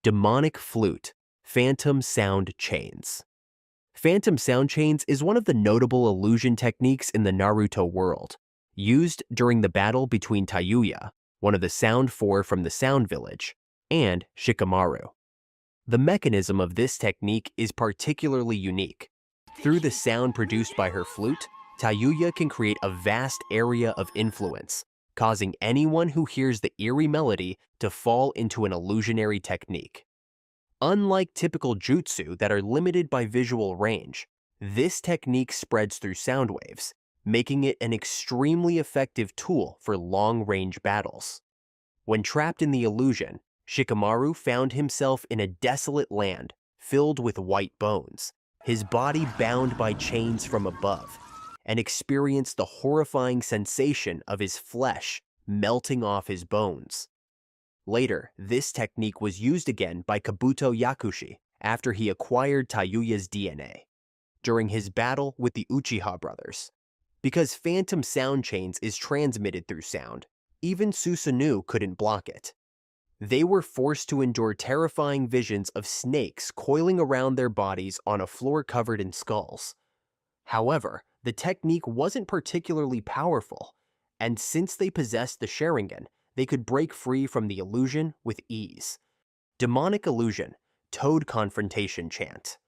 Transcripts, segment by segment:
Demonic flute, phantom sound chains. Phantom sound chains is one of the notable illusion techniques in the Naruto world, used during the battle between Tayuya, one of the Sound Four from the Sound Village, and Shikamaru. The mechanism of this technique is particularly unique. Through the sound produced by her flute, Tayuya can create a vast area of influence, causing anyone who hears the eerie melody to fall into an illusionary technique. Unlike typical jutsu that are limited by visual range, this technique spreads through sound waves, making it an extremely effective tool for long-range battles. When trapped in the illusion, Shikamaru found himself in a desolate land filled with white bones, his body bound by chains from above, and experienced the horrifying sensation of his flesh melting off his bones. Later, this technique was used again by Kabuto Yakushi after he acquired Tayuya's DNA, during his battle with the Uchiha brothers. Because phantom sound chains is transmitted through sound, even Susanoo couldn't block it. They were forced to endure terrifying visions of snakes coiling around their bodies on a floor covered in skulls. However, the technique wasn't particularly powerful, and since they possessed the Sharingan, they could break free from the illusion with ease. Demonic illusion, toad confrontation chant.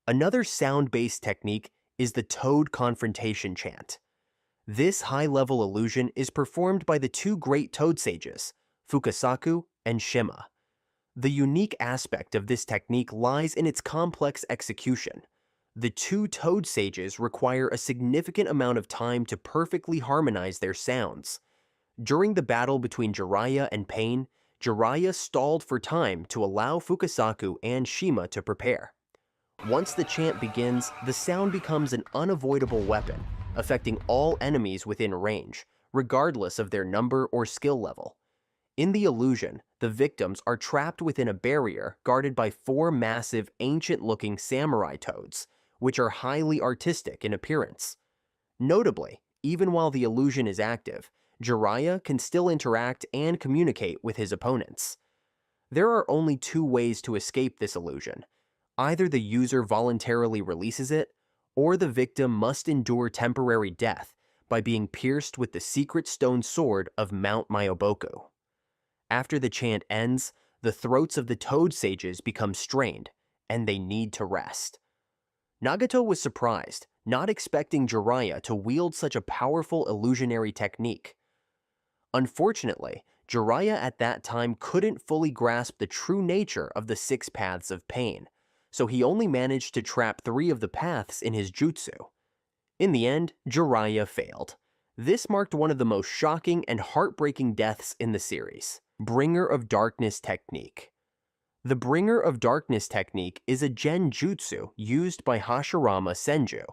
Another sound-based technique is the toad confrontation chant. This high-level illusion is performed by the two great toad sages, Fukasaku and Shima. The unique aspect of this technique lies in its complex execution. The two toad sages require a significant amount of time to perfectly harmonize their sounds. During the battle between Jiraiya and Pain, Jiraiya stalled for time to allow Fukasaku and Shima to prepare. Once the chant begins, the sound becomes an unavoidable weapon, affecting all enemies within range, regardless of their number or skill level. In the illusion, the victims are trapped within a barrier guarded by four massive, ancient-looking samurai toads, which are highly artistic in appearance. Notably, even while the illusion is active, Jiraiya can still interact and communicate with his opponents. There are only two ways to escape this illusion. Either the user voluntarily releases it, or the victim must endure temporary death by being pierced with the secret stone sword of Mount Myoboku. After the chant ends, the throats of the toad sages become strained, and they need to rest. Nagato was surprised, not expecting Jiraiya to wield such a powerful illusionary technique. Unfortunately, Jiraiya at that time couldn't fully grasp the true nature of the 6 paths of pain, so he only managed to trap 3 of the paths in his jutsu. In the end, Jiraiya failed. This marked one of the most shocking and heartbreaking deaths in the series. Bringer of Darkness Technique. The Bringer of Darkness technique is a Genjutsu used by Hashirama Senju.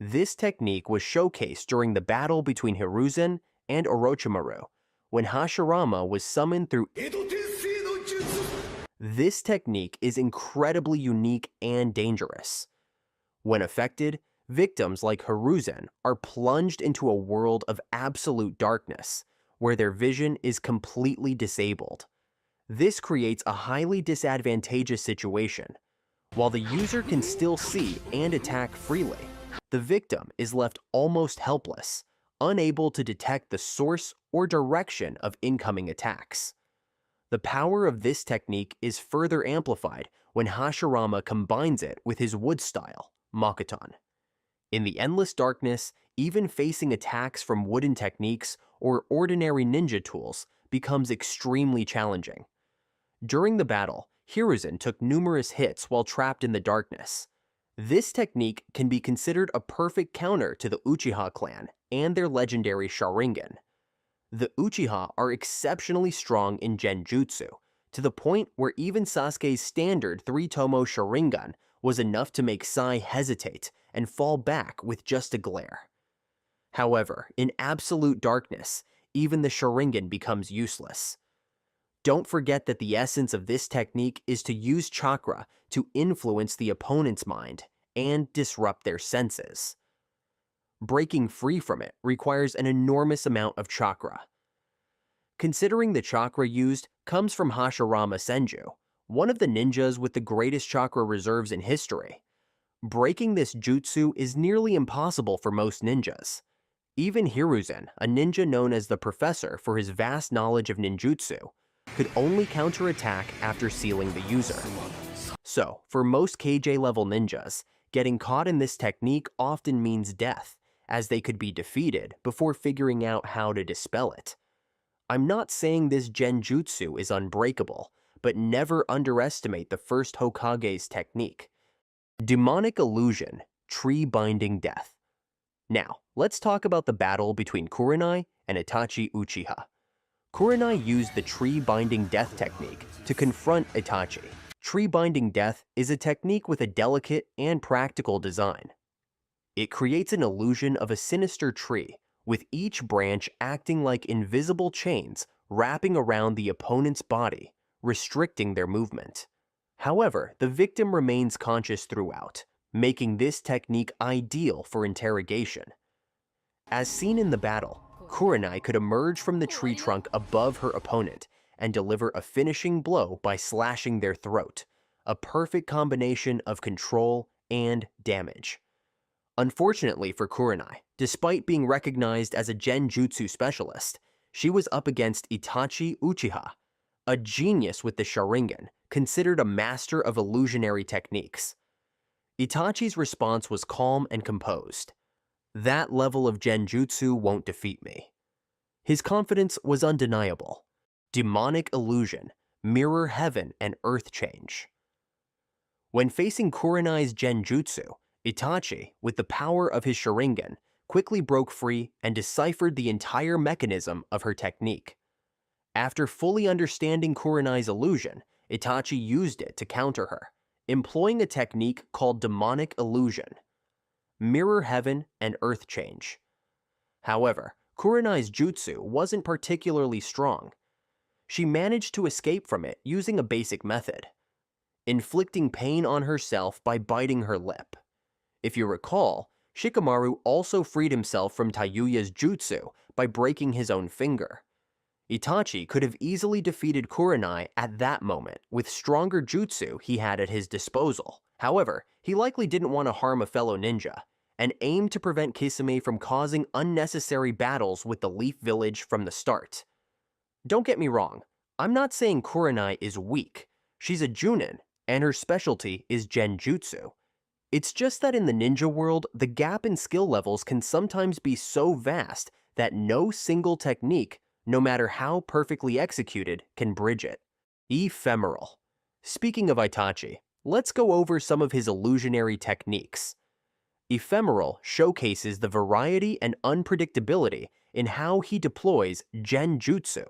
This technique was showcased during the battle between Hiruzen and Orochimaru, when Hashirama was summoned through. This technique is incredibly unique and dangerous. When affected, victims like Hiruzen are plunged into a world of absolute darkness, where their vision is completely disabled. This creates a highly disadvantageous situation. While the user can still see and attack freely, the victim is left almost helpless, unable to detect the source or direction of incoming attacks. The power of this technique is further amplified when Hashirama combines it with his wood style, Makoton. In the endless darkness, even facing attacks from wooden techniques or ordinary ninja tools becomes extremely challenging. During the battle, Hiruzen took numerous hits while trapped in the darkness. This technique can be considered a perfect counter to the Uchiha clan and their legendary Sharingan. The Uchiha are exceptionally strong in Genjutsu, to the point where even Sasuke's standard 3-tomo Sharingan was enough to make Sai hesitate and fall back with just a glare. However, in absolute darkness, even the Sharingan becomes useless. Don't forget that the essence of this technique is to use chakra to influence the opponent's mind and disrupt their senses. Breaking free from it requires an enormous amount of chakra. Considering the chakra used comes from Hashirama Senju, one of the ninjas with the greatest chakra reserves in history. Breaking this jutsu is nearly impossible for most ninjas. Even Hiruzen, a ninja known as the Professor for his vast knowledge of ninjutsu, could only counterattack after sealing the user. So, for most KJ-level ninjas, getting caught in this technique often means death, as they could be defeated before figuring out how to dispel it. I'm not saying this Genjutsu is unbreakable, but never underestimate the first Hokage's technique. Demonic Illusion, Tree-Binding Death. Now, let's talk about the battle between Kurenai and Itachi Uchiha. Kurenai used the Tree-Binding Death technique to confront Itachi. Tree-Binding Death is a technique with a delicate and practical design. It creates an illusion of a sinister tree, with each branch acting like invisible chains wrapping around the opponent's body, restricting their movement. However, the victim remains conscious throughout, making this technique ideal for interrogation. As seen in the battle, Kurenai could emerge from the tree trunk above her opponent and deliver a finishing blow by slashing their throat, a perfect combination of control and damage. Unfortunately for Kurenai, despite being recognized as a Genjutsu specialist, she was up against Itachi Uchiha, a genius with the Sharingan, considered a master of illusionary techniques. Itachi's response was calm and composed. That level of Genjutsu won't defeat me. His confidence was undeniable. Demonic illusion, mirror heaven and earth change. When facing Kurenai's Genjutsu, Itachi, with the power of his Sharingan, quickly broke free and deciphered the entire mechanism of her technique. After fully understanding Kurenai's illusion, Itachi used it to counter her, employing a technique called demonic illusion, mirror heaven and earth change. However, Kurenai's jutsu wasn't particularly strong. She managed to escape from it using a basic method, inflicting pain on herself by biting her lip. If you recall, Shikamaru also freed himself from Tayuya's jutsu by breaking his own finger. Itachi could have easily defeated Kurenai at that moment with stronger jutsu he had at his disposal. However, he likely didn't want to harm a fellow ninja, and aimed to prevent Kisame from causing unnecessary battles with the Leaf Village from the start. Don't get me wrong, I'm not saying Kurenai is weak. She's a Junin, and her specialty is Genjutsu. It's just that in the ninja world, the gap in skill levels can sometimes be so vast that no single technique, no matter how perfectly executed, can bridge it. Ephemeral. Speaking of Itachi, let's go over some of his illusionary techniques. Ephemeral showcases the variety and unpredictability in how he deploys Genjutsu.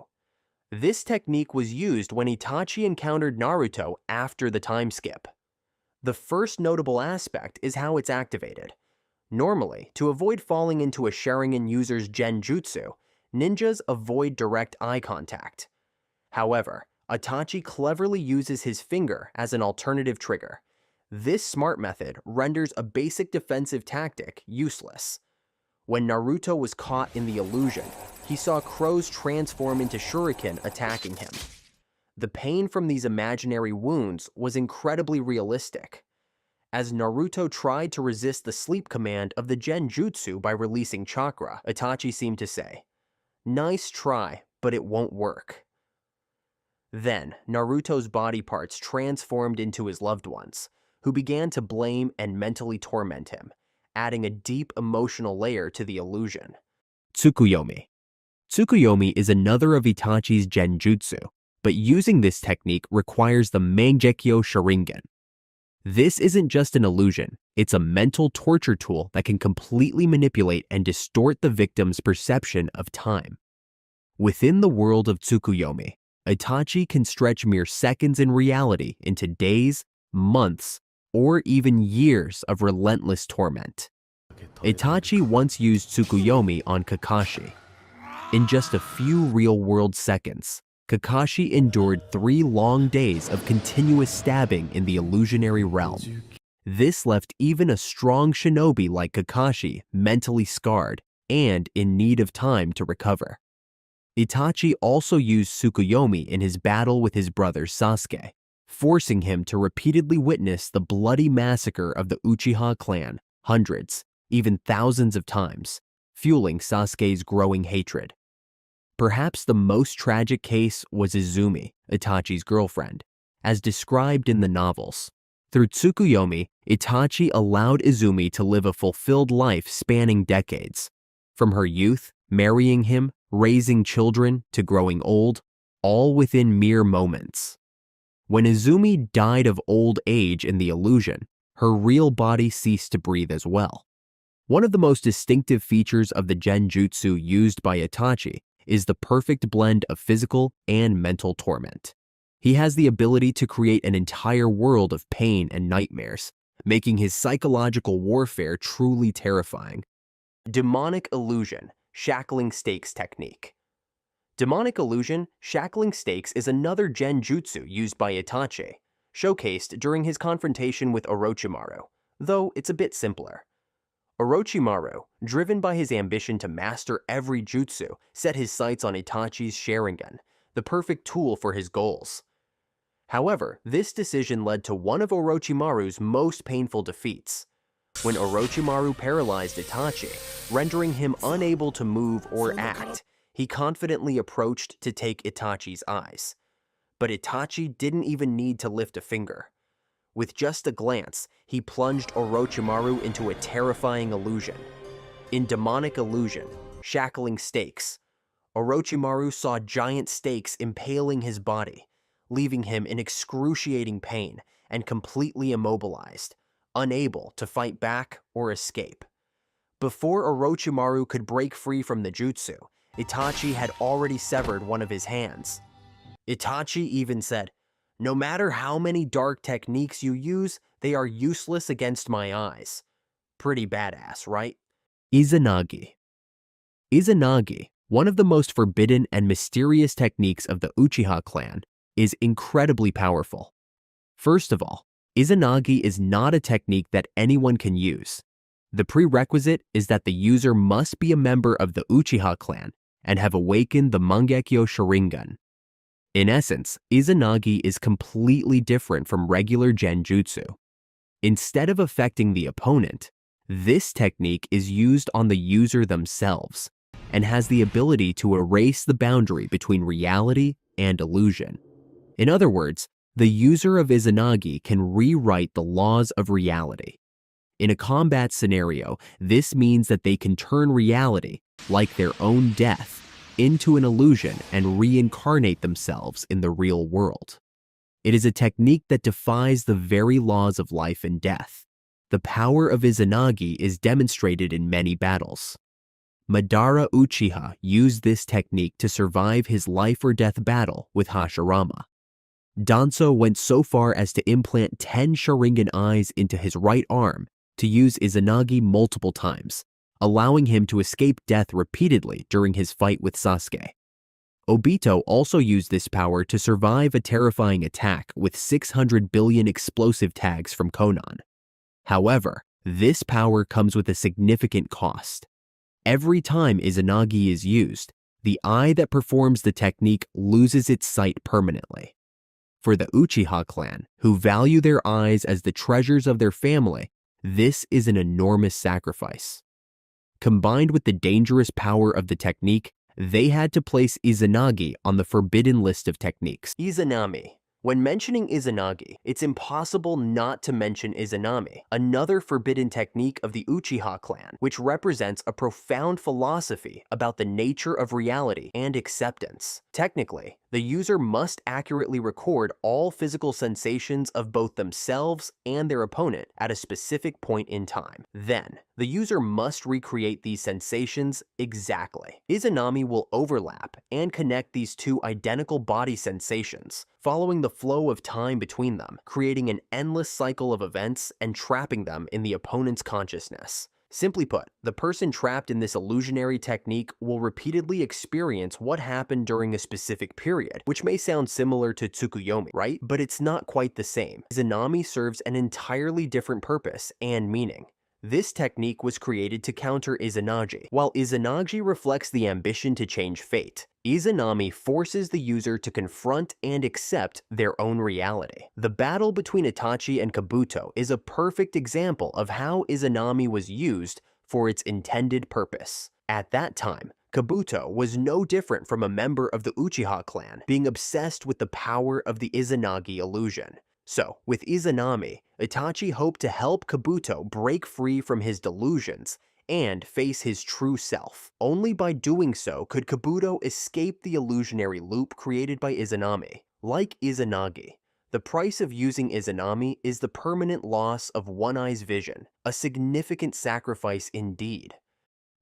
This technique was used when Itachi encountered Naruto after the time skip. The first notable aspect is how it's activated. Normally, to avoid falling into a Sharingan user's Genjutsu, ninjas avoid direct eye contact. However, Itachi cleverly uses his finger as an alternative trigger. This smart method renders a basic defensive tactic useless. When Naruto was caught in the illusion, he saw crows transform into shuriken attacking him. The pain from these imaginary wounds was incredibly realistic. As Naruto tried to resist the sleep command of the Genjutsu by releasing chakra, Itachi seemed to say, "Nice try, but it won't work." Then, Naruto's body parts transformed into his loved ones, who began to blame and mentally torment him, adding a deep emotional layer to the illusion. Tsukuyomi. Tsukuyomi is another of Itachi's Genjutsu, but using this technique requires the Mangekyo Sharingan. This isn't just an illusion, it's a mental torture tool that can completely manipulate and distort the victim's perception of time. Within the world of Tsukuyomi, Itachi can stretch mere seconds in reality into days, months, or even years of relentless torment. Itachi once used Tsukuyomi on Kakashi. In just a few real-world seconds, Kakashi endured 3 long days of continuous stabbing in the illusionary realm. This left even a strong shinobi like Kakashi mentally scarred and in need of time to recover. Itachi also used Tsukuyomi in his battle with his brother Sasuke, forcing him to repeatedly witness the bloody massacre of the Uchiha clan hundreds, even thousands of times, fueling Sasuke's growing hatred. Perhaps the most tragic case was Izumi, Itachi's girlfriend, as described in the novels. Through Tsukuyomi, Itachi allowed Izumi to live a fulfilled life spanning decades. From her youth, marrying him, raising children, to growing old, all within mere moments. When Izumi died of old age in the illusion, her real body ceased to breathe as well. One of the most distinctive features of the Genjutsu used by Itachi is the perfect blend of physical and mental torment. He has the ability to create an entire world of pain and nightmares, making his psychological warfare truly terrifying. Demonic Illusion, Shackling Stakes Technique. Demonic Illusion, Shackling Stakes is another Genjutsu used by Itachi, showcased during his confrontation with Orochimaru, though it's a bit simpler. Orochimaru, driven by his ambition to master every jutsu, set his sights on Itachi's Sharingan, the perfect tool for his goals. However, this decision led to one of Orochimaru's most painful defeats. When Orochimaru paralyzed Itachi, rendering him unable to move or act, he confidently approached to take Itachi's eyes. But Itachi didn't even need to lift a finger. With just a glance, he plunged Orochimaru into a terrifying illusion. In Demonic Illusion, Shackling Stakes, Orochimaru saw giant stakes impaling his body, leaving him in excruciating pain and completely immobilized, unable to fight back or escape. Before Orochimaru could break free from the jutsu, Itachi had already severed one of his hands. Itachi even said, "No matter how many dark techniques you use, they are useless against my eyes." Pretty badass, right? Izanagi. Izanagi, one of the most forbidden and mysterious techniques of the Uchiha clan, is incredibly powerful. First of all, Izanagi is not a technique that anyone can use. The prerequisite is that the user must be a member of the Uchiha clan and have awakened the Mangekyo Sharingan. In essence, Izanagi is completely different from regular Genjutsu. Instead of affecting the opponent, this technique is used on the user themselves and has the ability to erase the boundary between reality and illusion. In other words, the user of Izanagi can rewrite the laws of reality. In a combat scenario, this means that they can turn reality, like their own death, into an illusion and reincarnate themselves in the real world. It is a technique that defies the very laws of life and death. The power of Izanagi is demonstrated in many battles. Madara Uchiha used this technique to survive his life or death battle with Hashirama. Danzo went so far as to implant 10 Sharingan eyes into his right arm to use Izanagi multiple times, allowing him to escape death repeatedly during his fight with Sasuke. Obito also used this power to survive a terrifying attack with 600 billion explosive tags from Konan. However, this power comes with a significant cost. Every time Izanagi is used, the eye that performs the technique loses its sight permanently. For the Uchiha clan, who value their eyes as the treasures of their family, this is an enormous sacrifice. Combined with the dangerous power of the technique, they had to place Izanagi on the forbidden list of techniques. Izanami. When mentioning Izanagi, it's impossible not to mention Izanami, another forbidden technique of the Uchiha clan, which represents a profound philosophy about the nature of reality and acceptance. Technically, the user must accurately record all physical sensations of both themselves and their opponent at a specific point in time. Then, the user must recreate these sensations exactly. Izanami will overlap and connect these two identical body sensations, following the flow of time between them, creating an endless cycle of events and trapping them in the opponent's consciousness. Simply put, the person trapped in this illusionary technique will repeatedly experience what happened during a specific period, which may sound similar to Tsukuyomi, right? But it's not quite the same. Izanami serves an entirely different purpose and meaning. This technique was created to counter Izanagi. While Izanagi reflects the ambition to change fate, Izanami forces the user to confront and accept their own reality. The battle between Itachi and Kabuto is a perfect example of how Izanami was used for its intended purpose. At that time, Kabuto was no different from a member of the Uchiha clan, being obsessed with the power of the Izanagi illusion. So, with Izanami, Itachi hoped to help Kabuto break free from his delusions and face his true self. Only by doing so could Kabuto escape the illusionary loop created by Izanami. Like Izanagi, the price of using Izanami is the permanent loss of one eye's vision, a significant sacrifice indeed.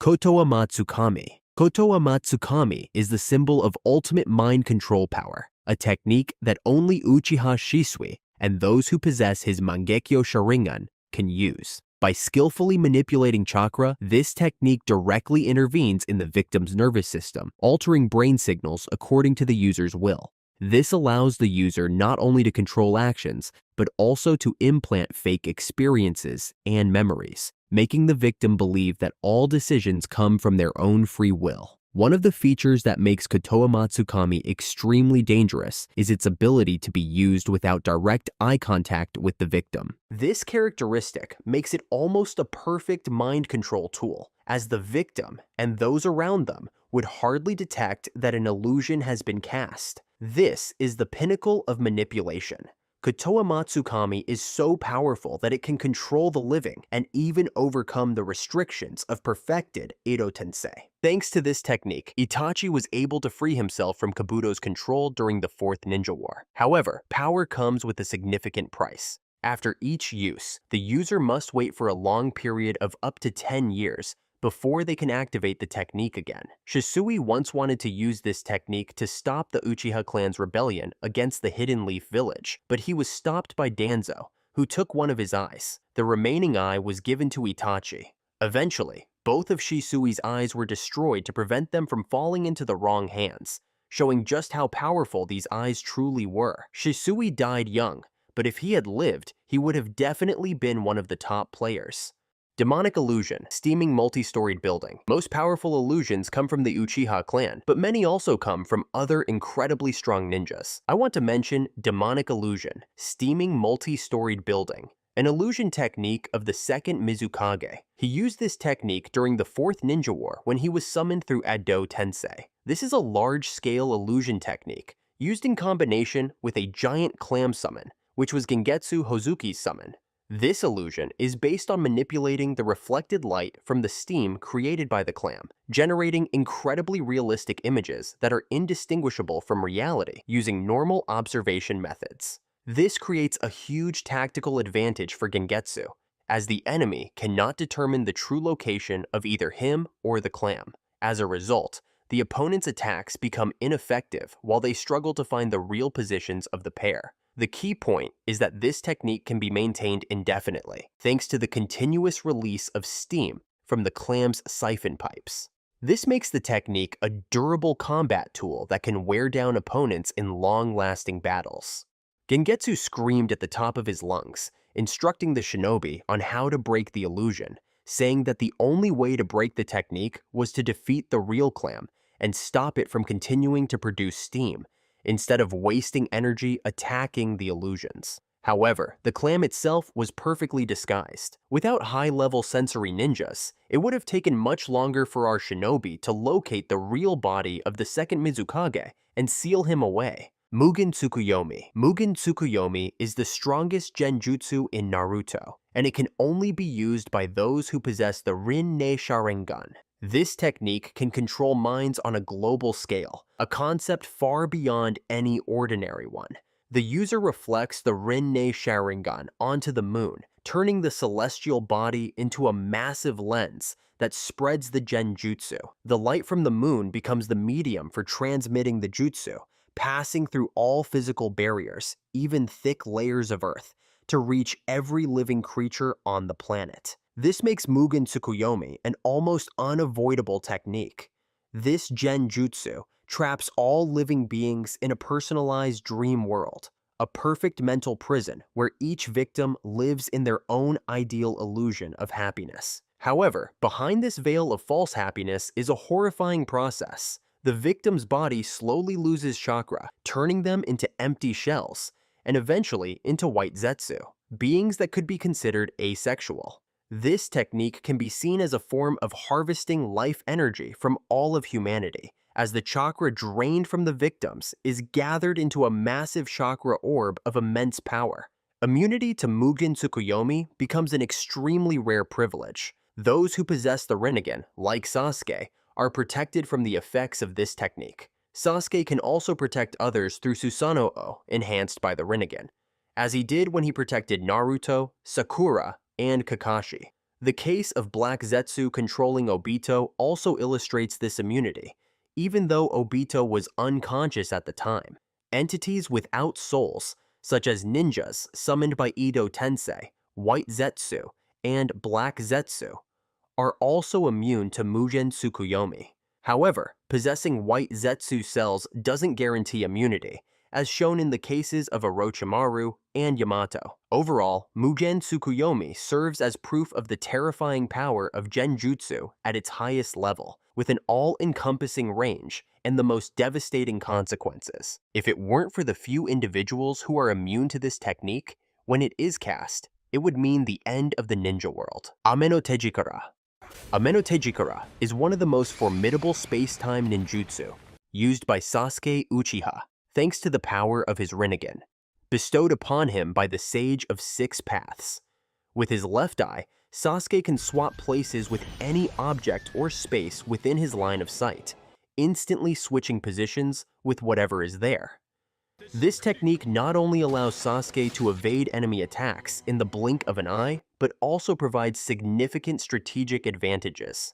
Kotoa Matsukami. Kotoa Matsukami is the symbol of ultimate mind control power, a technique that only Uchiha Shisui and those who possess his Mangekyo Sharingan can use. By skillfully manipulating chakra, this technique directly intervenes in the victim's nervous system, altering brain signals according to the user's will. This allows the user not only to control actions, but also to implant fake experiences and memories, making the victim believe that all decisions come from their own free will. One of the features that makes Kotoa Matsukami extremely dangerous is its ability to be used without direct eye contact with the victim. This characteristic makes it almost a perfect mind control tool, as the victim and those around them would hardly detect that an illusion has been cast. This is the pinnacle of manipulation. Kotoa Matsukami is so powerful that it can control the living and even overcome the restrictions of perfected Edo Tensei. Thanks to this technique, Itachi was able to free himself from Kabuto's control during the Fourth Ninja War. However, power comes with a significant price. After each use, the user must wait for a long period of up to 10 years before they can activate the technique again. Shisui once wanted to use this technique to stop the Uchiha clan's rebellion against the Hidden Leaf village, but he was stopped by Danzo, who took one of his eyes. The remaining eye was given to Itachi. Eventually, both of Shisui's eyes were destroyed to prevent them from falling into the wrong hands, showing just how powerful these eyes truly were. Shisui died young, but if he had lived, he would have definitely been one of the top players. Demonic illusion, steaming multi-storied building. Most powerful illusions come from the Uchiha clan, but many also come from other incredibly strong ninjas. I want to mention demonic illusion, steaming multi-storied building, an illusion technique of the second Mizukage. He used this technique during the Fourth Ninja War when he was summoned through Ado Tensei. This is a large-scale illusion technique, used in combination with a giant clam summon, which was Gengetsu Hozuki's summon. This illusion is based on manipulating the reflected light from the steam created by the clam, generating incredibly realistic images that are indistinguishable from reality using normal observation methods. This creates a huge tactical advantage for Gengetsu, as the enemy cannot determine the true location of either him or the clam. As a result, the opponent's attacks become ineffective while they struggle to find the real positions of the pair. The key point is that this technique can be maintained indefinitely, thanks to the continuous release of steam from the clam's siphon pipes. This makes the technique a durable combat tool that can wear down opponents in long-lasting battles. Gengetsu screamed at the top of his lungs, instructing the shinobi on how to break the illusion, saying that the only way to break the technique was to defeat the real clam and stop it from continuing to produce steam, instead of wasting energy attacking the illusions. However, the clam itself was perfectly disguised. Without high-level sensory ninjas, it would have taken much longer for our shinobi to locate the real body of the second Mizukage and seal him away. Mugen Tsukuyomi. Mugen Tsukuyomi is the strongest genjutsu in Naruto, and it can only be used by those who possess the Rin-ne Sharingan. This technique can control minds on a global scale, a concept far beyond any ordinary one. The user reflects the Rin-ne Sharingan onto the moon, turning the celestial body into a massive lens that spreads the genjutsu. The light from the moon becomes the medium for transmitting the jutsu, passing through all physical barriers, even thick layers of earth, to reach every living creature on the planet. This makes Mugen Tsukuyomi an almost unavoidable technique. This genjutsu traps all living beings in a personalized dream world, a perfect mental prison where each victim lives in their own ideal illusion of happiness. However, behind this veil of false happiness is a horrifying process. The victim's body slowly loses chakra, turning them into empty shells, and eventually into white zetsu, beings that could be considered asexual. This technique can be seen as a form of harvesting life energy from all of humanity, as the chakra drained from the victims is gathered into a massive chakra orb of immense power. Immunity to Mugen Tsukuyomi becomes an extremely rare privilege. Those who possess the Rinnegan, like Sasuke, are protected from the effects of this technique. Sasuke can also protect others through Susanoo, enhanced by the Rinnegan, as he did when he protected Naruto, Sakura, and Kakashi. The case of Black Zetsu controlling Obito also illustrates this immunity, even though Obito was unconscious at the time. Entities without souls, such as ninjas summoned by Edo Tensei, White Zetsu, and Black Zetsu, are also immune to Mugen Tsukuyomi. However, possessing White Zetsu cells doesn't guarantee immunity, as shown in the cases of Orochimaru and Yamato. Overall, Mugen Tsukuyomi serves as proof of the terrifying power of Genjutsu at its highest level, with an all-encompassing range and the most devastating consequences. If it weren't for the few individuals who are immune to this technique, when it is cast, it would mean the end of the ninja world. Ame no Tejikara. Ame no Tejikara is one of the most formidable space-time ninjutsu, used by Sasuke Uchiha, thanks to the power of his Rinnegan, bestowed upon him by the Sage of Six Paths. With his left eye, Sasuke can swap places with any object or space within his line of sight, instantly switching positions with whatever is there. This technique not only allows Sasuke to evade enemy attacks in the blink of an eye, but also provides significant strategic advantages.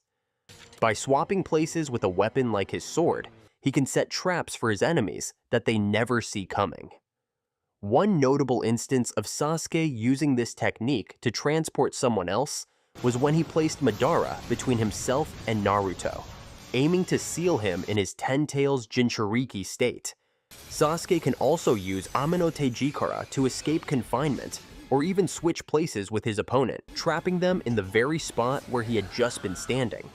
By swapping places with a weapon like his sword, he can set traps for his enemies that they never see coming. One notable instance of Sasuke using this technique to transport someone else was when he placed Madara between himself and Naruto, aiming to seal him in his Ten Tails Jinchuriki state. Sasuke can also use Ame no Tejikara to escape confinement, or even switch places with his opponent, trapping them in the very spot where he had just been standing.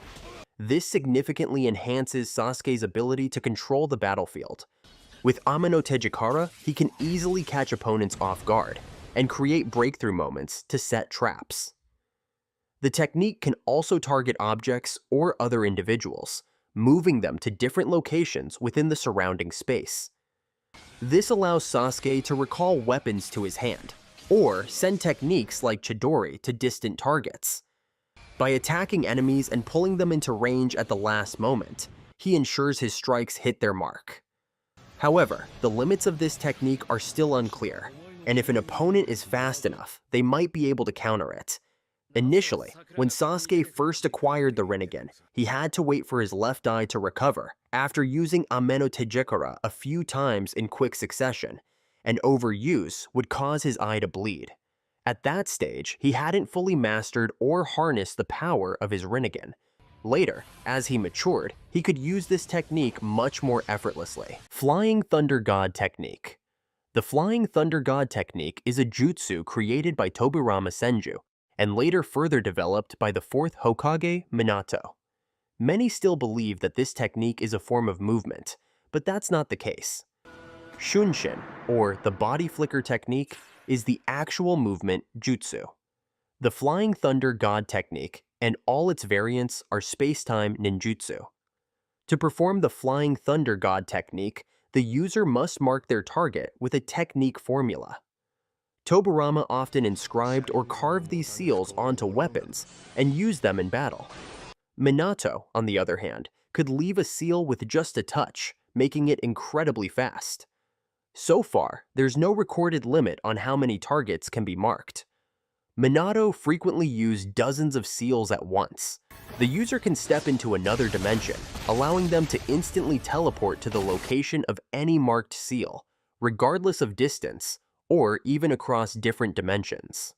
This significantly enhances Sasuke's ability to control the battlefield. With Ame no Tejikara, he can easily catch opponents off guard and create breakthrough moments to set traps. The technique can also target objects or other individuals, moving them to different locations within the surrounding space. This allows Sasuke to recall weapons to his hand, or send techniques like Chidori to distant targets. By attacking enemies and pulling them into range at the last moment, he ensures his strikes hit their mark. However, the limits of this technique are still unclear, and if an opponent is fast enough, they might be able to counter it. Initially, when Sasuke first acquired the Rinnegan, he had to wait for his left eye to recover after using Ame no Tejikara a few times in quick succession, and overuse would cause his eye to bleed. At that stage, he hadn't fully mastered or harnessed the power of his Rinnegan. Later, as he matured, he could use this technique much more effortlessly. Flying Thunder God Technique. The Flying Thunder God Technique is a jutsu created by Tobirama Senju, and later further developed by the 4th Hokage, Minato. Many still believe that this technique is a form of movement, but that's not the case. Shunshin, or the body flicker technique, is the actual movement jutsu. The Flying Thunder God Technique and all its variants are space-time ninjutsu. To perform the Flying Thunder God Technique, the user must mark their target with a technique formula. Tobirama often inscribed or carved these seals onto weapons and used them in battle. Minato, on the other hand, could leave a seal with just a touch, making it incredibly fast. So far, there's no recorded limit on how many targets can be marked. Minato frequently used dozens of seals at once. The user can step into another dimension, allowing them to instantly teleport to the location of any marked seal, regardless of distance, or even across different dimensions.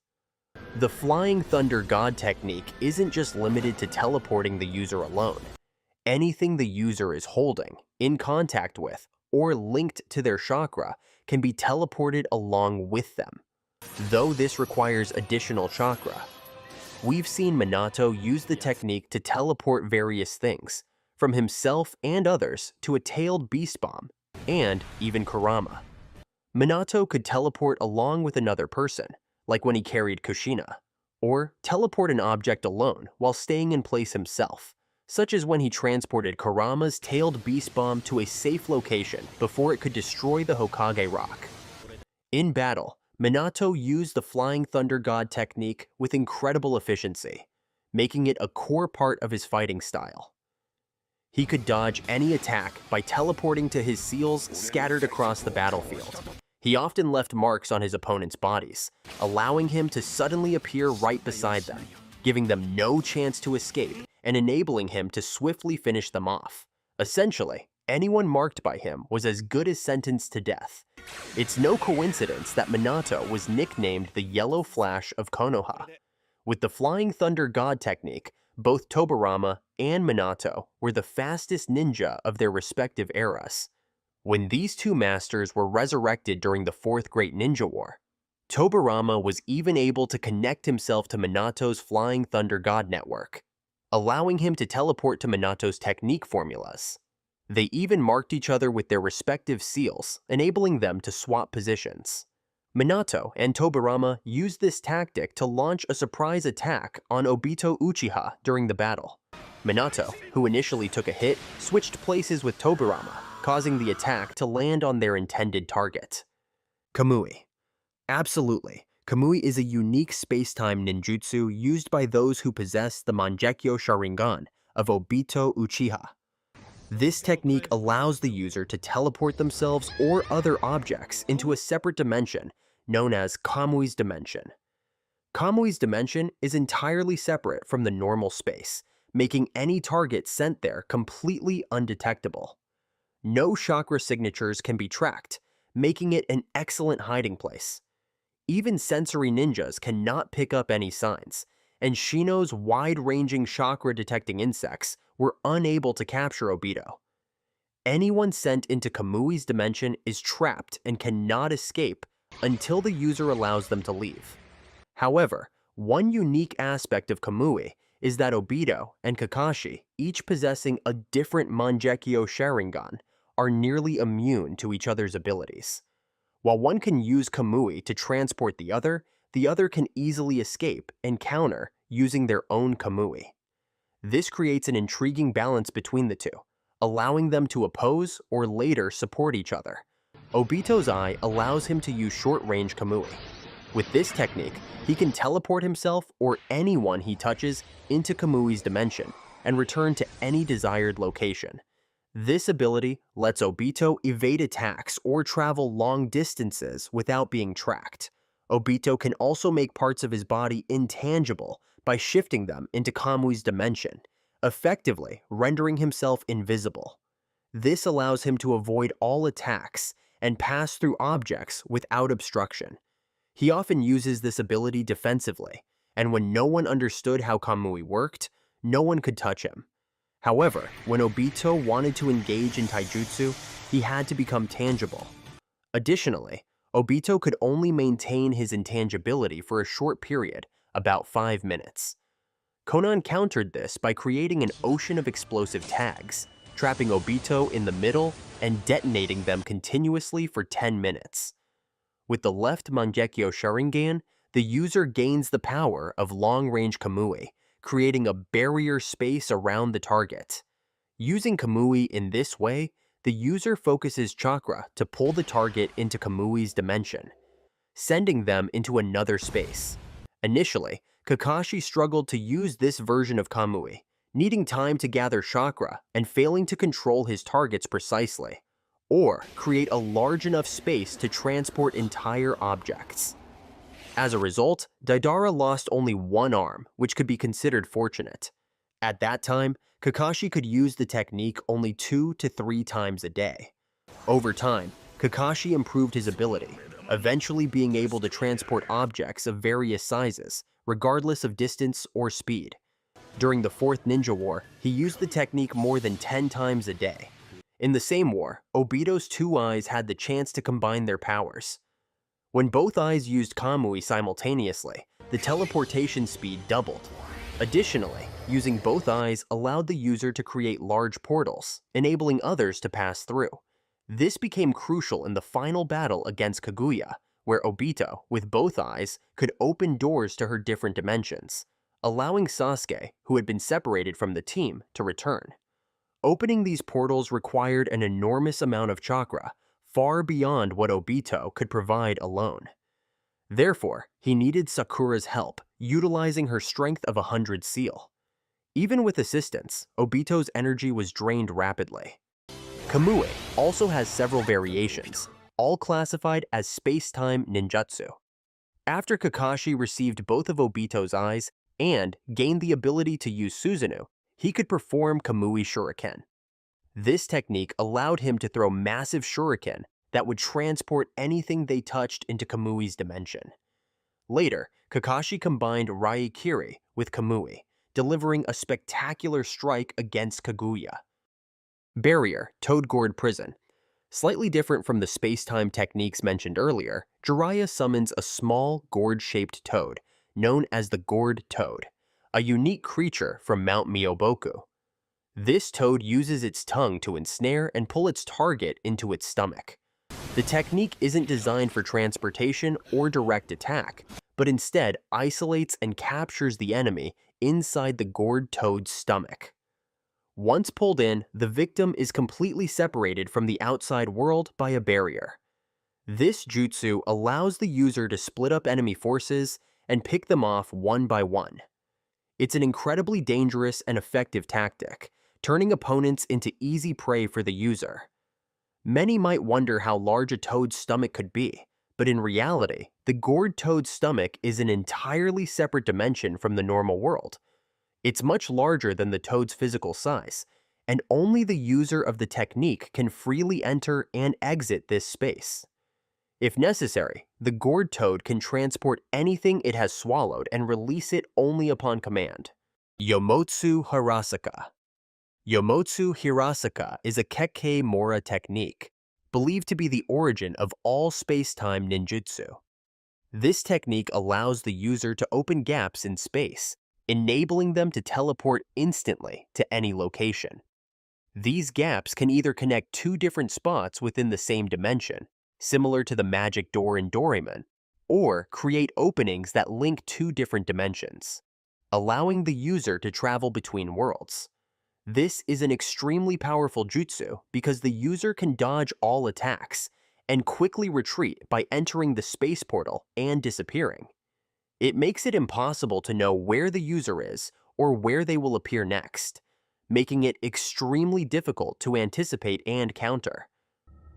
The Flying Thunder God Technique isn't just limited to teleporting the user alone. Anything the user is holding, in contact with, or linked to their chakra can be teleported along with them, though this requires additional chakra. We've seen Minato use the technique to teleport various things, from himself and others to a tailed beast bomb, and even Kurama. Minato could teleport along with another person, like when he carried Kushina, or teleport an object alone while staying in place himself, such as when he transported Kurama's tailed beast bomb to a safe location before it could destroy the Hokage rock. In battle, Minato used the Flying Thunder God technique with incredible efficiency, making it a core part of his fighting style. He could dodge any attack by teleporting to his seals scattered across the battlefield. He often left marks on his opponent's bodies, allowing him to suddenly appear right beside them, giving them no chance to escape and enabling him to swiftly finish them off. Essentially, anyone marked by him was as good as sentenced to death. It's no coincidence that Minato was nicknamed the Yellow Flash of Konoha. With the Flying Thunder God technique, both Tobirama and Minato were the fastest ninja of their respective eras. When these two masters were resurrected during the Fourth Great Ninja War, Tobirama was even able to connect himself to Minato's Flying Thunder God network, allowing him to teleport to Minato's technique formulas. They even marked each other with their respective seals, enabling them to swap positions. Minato and Tobirama used this tactic to launch a surprise attack on Obito Uchiha during the battle. Minato, who initially took a hit, switched places with Tobirama, causing the attack to land on their intended target. Kamui. Absolutely, Kamui is a unique space-time ninjutsu used by those who possess the Mangekyo Sharingan of Obito Uchiha. This technique allows the user to teleport themselves or other objects into a separate dimension known as Kamui's dimension. Kamui's dimension is entirely separate from the normal space, making any target sent there completely undetectable. No chakra signatures can be tracked, making it an excellent hiding place. Even sensory ninjas cannot pick up any signs, and Shino's wide-ranging chakra-detecting insects were unable to capture Obito. Anyone sent into Kamui's dimension is trapped and cannot escape until the user allows them to leave. However, one unique aspect of Kamui is that Obito and Kakashi, each possessing a different Mangekyo Sharingan, are nearly immune to each other's abilities. While one can use Kamui to transport the other can easily escape and counter using their own Kamui. This creates an intriguing balance between the two, allowing them to oppose or later support each other. Obito's eye allows him to use short-range Kamui. With this technique, he can teleport himself or anyone he touches into Kamui's dimension and return to any desired location. This ability lets Obito evade attacks or travel long distances without being tracked. Obito can also make parts of his body intangible by shifting them into Kamui's dimension, effectively rendering himself invisible. This allows him to avoid all attacks and pass through objects without obstruction. He often uses this ability defensively, and when no one understood how Kamui worked, no one could touch him. However, when Obito wanted to engage in taijutsu, he had to become tangible. Additionally, Obito could only maintain his intangibility for a short period, about 5 minutes. Conan countered this by creating an ocean of explosive tags, trapping Obito in the middle and detonating them continuously for 10 minutes. With the left Mangekyo Sharingan, the user gains the power of long-range Kamui, creating a barrier space around the target. Using Kamui in this way, the user focuses chakra to pull the target into Kamui's dimension, sending them into another space. Initially, Kakashi struggled to use this version of Kamui, needing time to gather chakra and failing to control his targets precisely, or create a large enough space to transport entire objects. As a result, Deidara lost only one arm, which could be considered fortunate. At that time, Kakashi could use the technique only 2 to 3 times a day. Over time, Kakashi improved his ability, eventually being able to transport objects of various sizes, regardless of distance or speed. During the Fourth Ninja War, he used the technique more than 10 times a day. In the same war, Obito's 2 eyes had the chance to combine their powers. When both eyes used Kamui simultaneously, the teleportation speed doubled. Additionally, using both eyes allowed the user to create large portals, enabling others to pass through. This became crucial in the final battle against Kaguya, where Obito, with both eyes, could open doors to her different dimensions, allowing Sasuke, who had been separated from the team, to return. Opening these portals required an enormous amount of chakra, far beyond what Obito could provide alone. Therefore, he needed Sakura's help, utilizing her strength of 100 seal. Even with assistance, Obito's energy was drained rapidly. Kamui also has several variations, all classified as space-time ninjutsu. After Kakashi received both of Obito's eyes and gained the ability to use Susanoo, he could perform Kamui Shuriken. This technique allowed him to throw massive shuriken that would transport anything they touched into Kamui's dimension. Later, Kakashi combined Raikiri with Kamui, delivering a spectacular strike against Kaguya. Barrier, Toad Gourd Prison. Slightly different from the space-time techniques mentioned earlier, Jiraiya summons a small, gourd-shaped toad, known as the Gourd Toad, a unique creature from Mount Myoboku. This toad uses its tongue to ensnare and pull its target into its stomach. The technique isn't designed for transportation or direct attack, but instead isolates and captures the enemy inside the gourd toad's stomach. Once pulled in, the victim is completely separated from the outside world by a barrier. This jutsu allows the user to split up enemy forces and pick them off one by one. It's an incredibly dangerous and effective tactic, turning opponents into easy prey for the user. Many might wonder how large a toad's stomach could be, but in reality, the gourd toad's stomach is an entirely separate dimension from the normal world. It's much larger than the toad's physical size, and only the user of the technique can freely enter and exit this space. If necessary, the gourd toad can transport anything it has swallowed and release it only upon command. Yomotsu Hirasaka. Yomotsu Hirasaka is a Kekkei Mora technique, believed to be the origin of all space-time ninjutsu. This technique allows the user to open gaps in space, enabling them to teleport instantly to any location. These gaps can either connect two different spots within the same dimension, similar to the magic door in Doraemon, or create openings that link two different dimensions, allowing the user to travel between worlds. This is an extremely powerful jutsu because the user can dodge all attacks and quickly retreat by entering the space portal and disappearing. It makes it impossible to know where the user is or where they will appear next, making it extremely difficult to anticipate and counter.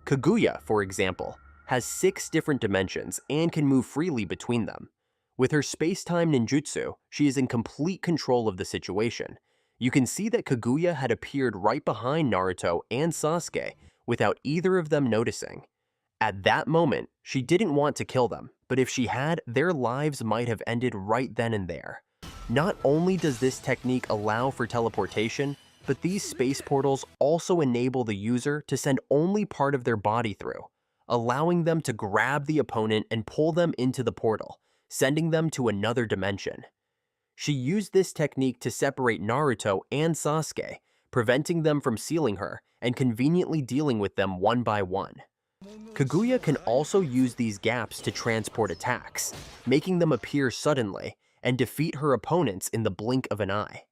Kaguya, for example, has 6 different dimensions and can move freely between them. With her space-time ninjutsu, she is in complete control of the situation. You can see that Kaguya had appeared right behind Naruto and Sasuke without either of them noticing. At that moment, she didn't want to kill them, but if she had, their lives might have ended right then and there. Not only does this technique allow for teleportation, but these space portals also enable the user to send only part of their body through, allowing them to grab the opponent and pull them into the portal, sending them to another dimension. She used this technique to separate Naruto and Sasuke, preventing them from sealing her and conveniently dealing with them one by one. Kaguya can also use these gaps to transport attacks, making them appear suddenly and defeat her opponents in the blink of an eye.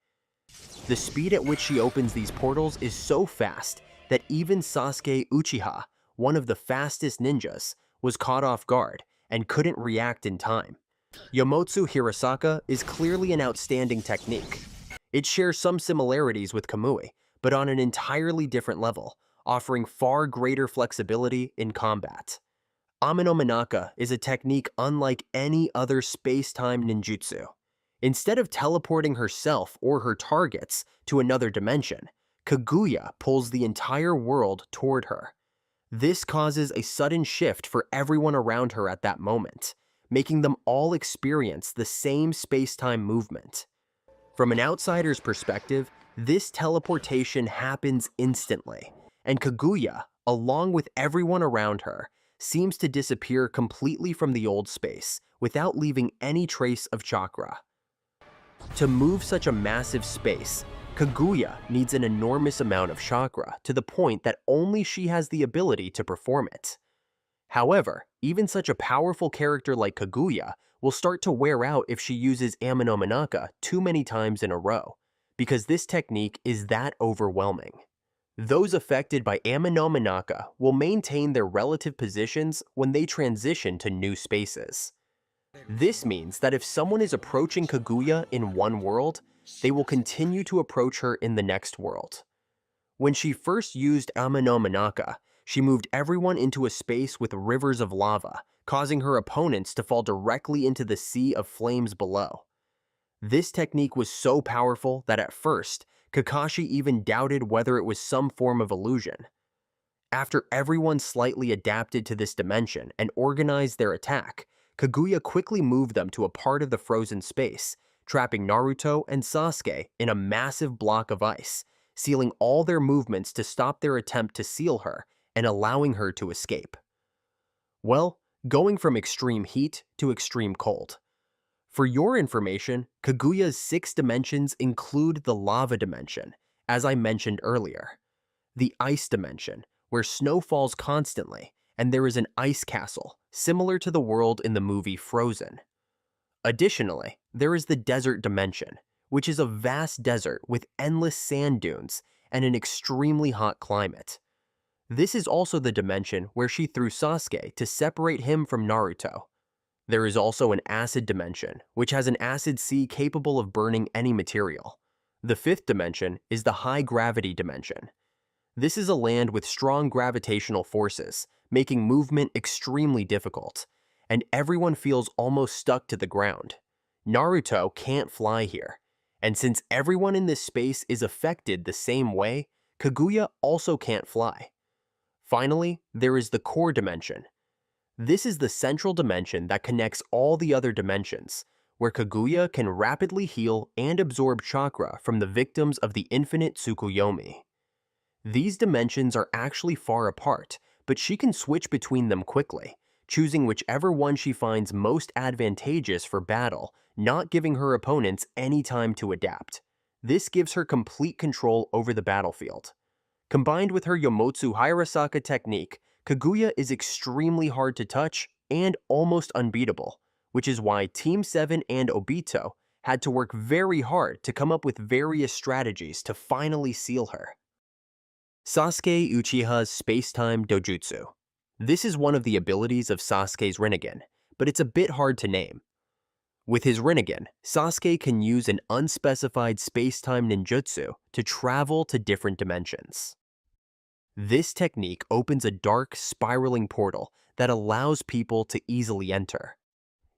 The speed at which she opens these portals is so fast that even Sasuke Uchiha, one of the fastest ninjas, was caught off guard and couldn't react in time. Yomotsu Hirasaka is clearly an outstanding technique. It shares some similarities with Kamui, but on an entirely different level, offering far greater flexibility in combat. Ame no Minaka is a technique unlike any other space-time ninjutsu. Instead of teleporting herself or her targets to another dimension, Kaguya pulls the entire world toward her. This causes a sudden shift for everyone around her at that moment, making them all experience the same space-time movement. From an outsider's perspective, this teleportation happens instantly, and Kaguya, along with everyone around her, seems to disappear completely from the old space without leaving any trace of chakra. To move such a massive space, Kaguya needs an enormous amount of chakra to the point that only she has the ability to perform it. However, even such a powerful character like Kaguya will start to wear out if she uses Amenominaka too many times in a row, because this technique is that overwhelming. Those affected by Amenominaka will maintain their relative positions when they transition to new spaces. This means that if someone is approaching Kaguya in one world, they will continue to approach her in the next world. When she first used Amenominaka, she moved everyone into a space with rivers of lava, causing her opponents to fall directly into the sea of flames below. This technique was so powerful that at first, Kakashi even doubted whether it was some form of illusion. After everyone slightly adapted to this dimension and organized their attack, Kaguya quickly moved them to a part of the frozen space, trapping Naruto and Sasuke in a massive block of ice, sealing all their movements to stop their attempt to seal her and allowing her to escape. Well, going from extreme heat to extreme cold. For your information, Kaguya's 6 dimensions include the lava dimension, as I mentioned earlier, the ice dimension, where snow falls constantly, and there is an ice castle, similar to the world in the movie Frozen. Additionally, there is the desert dimension, which is a vast desert with endless sand dunes and an extremely hot climate. This is also the dimension where she threw Sasuke to separate him from Naruto. There is also an acid dimension, which has an acid sea capable of burning any material. The 5th dimension is the high gravity dimension. This is a land with strong gravitational forces, making movement extremely difficult, and everyone feels almost stuck to the ground. Naruto can't fly here, and since everyone in this space is affected the same way, Kaguya also can't fly. Finally, there is the core dimension. This is the central dimension that connects all the other dimensions, where Kaguya can rapidly heal and absorb chakra from the victims of the infinite Tsukuyomi. These dimensions are actually far apart, but she can switch between them quickly, choosing whichever one she finds most advantageous for battle, not giving her opponents any time to adapt. This gives her complete control over the battlefield. Combined with her Yomotsu Hirasaka technique, Kaguya is extremely hard to touch and almost unbeatable, which is why Team 7 and Obito had to work very hard to come up with various strategies to finally seal her. Sasuke Uchiha's Space-Time Dojutsu. This is one of the abilities of Sasuke's Rinnegan, but it's a bit hard to name. With his Rinnegan, Sasuke can use an unspecified space-time ninjutsu to travel to different dimensions. This technique opens a dark, spiraling portal that allows people to easily enter.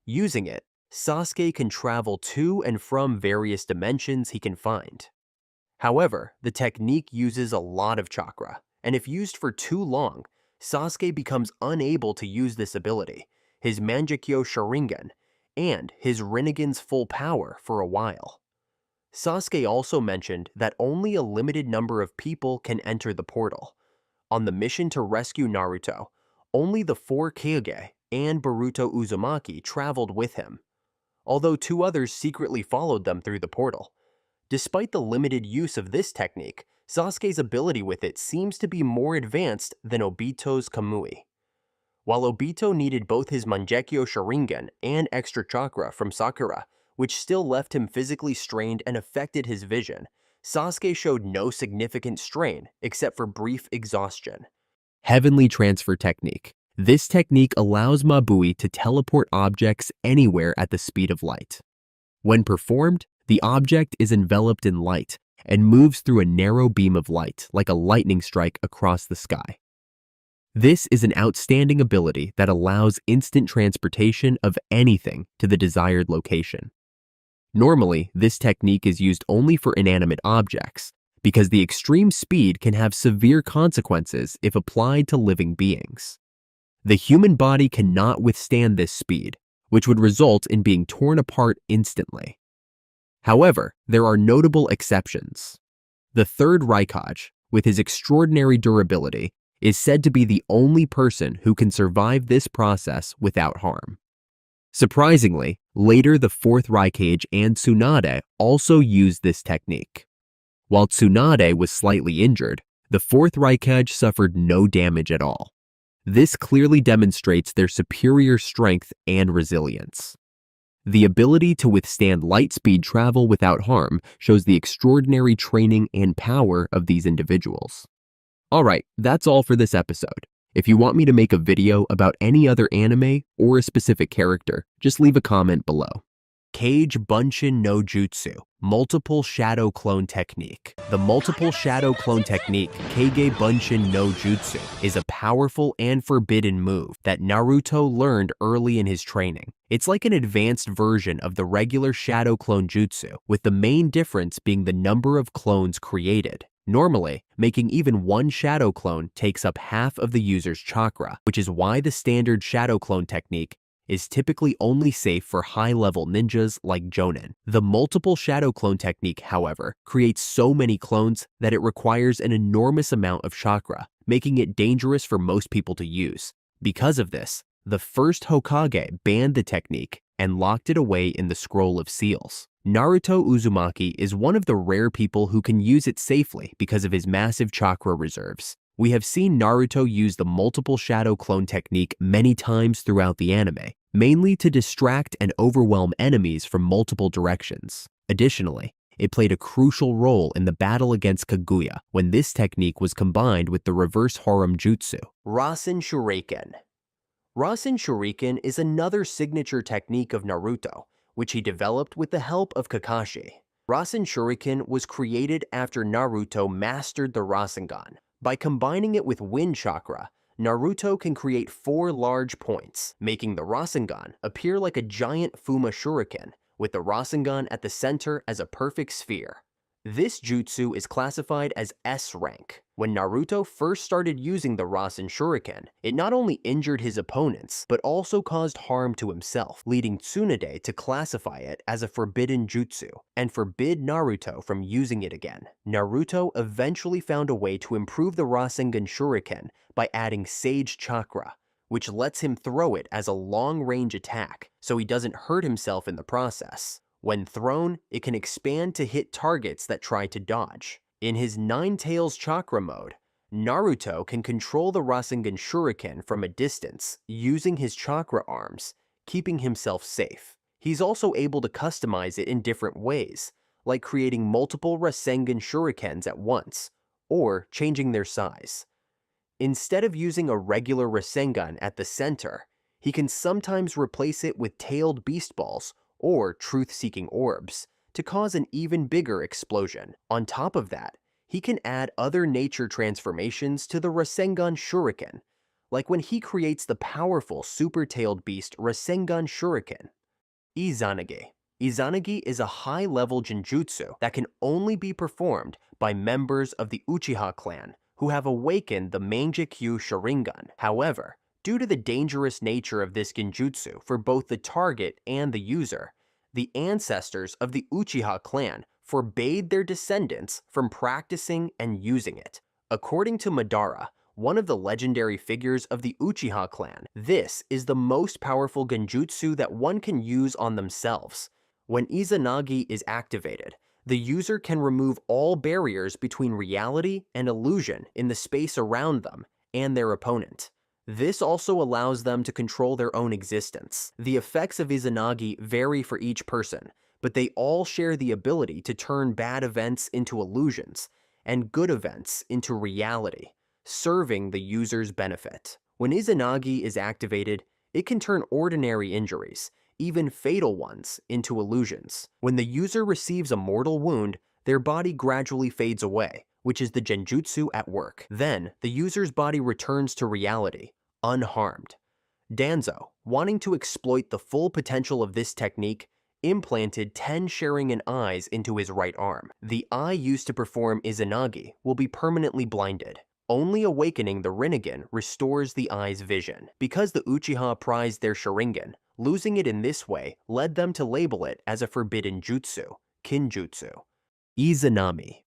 Using it, Sasuke can travel to and from various dimensions he can find. However, the technique uses a lot of chakra, and if used for too long, Sasuke becomes unable to use this ability, his Mangekyo Sharingan, and his Rinnegan's full power for a while. Sasuke also mentioned that only a limited number of people can enter the portal. On the mission to rescue Naruto, only the 4 Kyuuge and Boruto Uzumaki traveled with him, although 2 others secretly followed them through the portal. Despite the limited use of this technique, Sasuke's ability with it seems to be more advanced than Obito's Kamui. While Obito needed both his Mangekyo Sharingan and extra chakra from Sakura, which still left him physically strained and affected his vision, Sasuke showed no significant strain except for brief exhaustion. Heavenly Transfer Technique. This technique allows Mabui to teleport objects anywhere at the speed of light. When performed, the object is enveloped in light and moves through a narrow beam of light like a lightning strike across the sky. This is an outstanding ability that allows instant transportation of anything to the desired location. Normally, this technique is used only for inanimate objects because the extreme speed can have severe consequences if applied to living beings. The human body cannot withstand this speed, which would result in being torn apart instantly. However, there are notable exceptions. The 3rd Raikage, with his extraordinary durability, is said to be the only person who can survive this process without harm. Surprisingly, later the 4th Raikage and Tsunade also used this technique. While Tsunade was slightly injured, the 4th Raikage suffered no damage at all. This clearly demonstrates their superior strength and resilience. The ability to withstand light-speed travel without harm shows the extraordinary training and power of these individuals. Alright, that's all for this episode. If you want me to make a video about any other anime or a specific character, just leave a comment below. Kage Bunshin no Jutsu, Multiple Shadow Clone Technique. The Multiple Shadow Clone Technique, Kage Bunshin no Jutsu, is a powerful and forbidden move that Naruto learned early in his training. It's like an advanced version of the regular Shadow Clone Jutsu, with the main difference being the number of clones created. Normally, making even one shadow clone takes up half of the user's chakra, which is why the standard shadow clone technique is typically only safe for high-level ninjas like Jonin. The multiple shadow clone technique, however, creates so many clones that it requires an enormous amount of chakra, making it dangerous for most people to use. Because of this, the first Hokage banned the technique and locked it away in the Scroll of Seals. Naruto Uzumaki is one of the rare people who can use it safely because of his massive chakra reserves. We have seen Naruto use the multiple shadow clone technique many times throughout the anime, mainly to distract and overwhelm enemies from multiple directions. Additionally, it played a crucial role in the battle against Kaguya when this technique was combined with the reverse harem jutsu. Rasen Shuriken. Rasen Shuriken is another signature technique of Naruto, which he developed with the help of Kakashi. Rasen Shuriken was created after Naruto mastered the Rasengan. By combining it with wind chakra, Naruto can create 4 large points, making the Rasengan appear like a giant Fuma Shuriken, with the Rasengan at the center as a perfect sphere. This jutsu is classified as S rank. When Naruto first started using the Rasen Shuriken, it not only injured his opponents, but also caused harm to himself, leading Tsunade to classify it as a forbidden jutsu, and forbid Naruto from using it again. Naruto eventually found a way to improve the Rasengan Shuriken by adding Sage Chakra, which lets him throw it as a long-range attack, so he doesn't hurt himself in the process. When thrown, it can expand to hit targets that try to dodge. In his Nine Tails Chakra mode, Naruto can control the Rasengan Shuriken from a distance using his chakra arms, keeping himself safe. He's also able to customize it in different ways, like creating multiple Rasengan Shurikens at once, or changing their size. Instead of using a regular Rasengan at the center, he can sometimes replace it with tailed beast balls or truth-seeking orbs to cause an even bigger explosion. On top of that, he can add other nature transformations to the Rasengan Shuriken, like when he creates the powerful super-tailed beast Rasengan Shuriken. Izanagi. Izanagi is a high-level Genjutsu that can only be performed by members of the Uchiha clan who have awakened the Mangekyo Sharingan. However, due to the dangerous nature of this Genjutsu for both the target and the user, the ancestors of the Uchiha clan forbade their descendants from practicing and using it. According to Madara, one of the legendary figures of the Uchiha clan, this is the most powerful Genjutsu that one can use on themselves. When Izanagi is activated, the user can remove all barriers between reality and illusion in the space around them and their opponent. This also allows them to control their own existence. The effects of Izanagi vary for each person, but they all share the ability to turn bad events into illusions and good events into reality, serving the user's benefit. When Izanagi is activated, it can turn ordinary injuries, even fatal ones, into illusions. When the user receives a mortal wound, their body gradually fades away, which is the Genjutsu at work. Then, the user's body returns to reality, unharmed. Danzo, wanting to exploit the full potential of this technique, implanted 10 Sharingan eyes into his right arm. The eye used to perform Izanagi will be permanently blinded. Only awakening the Rinnegan restores the eye's vision. Because the Uchiha prized their Sharingan, losing it in this way led them to label it as a forbidden jutsu, Kinjutsu. Izanami.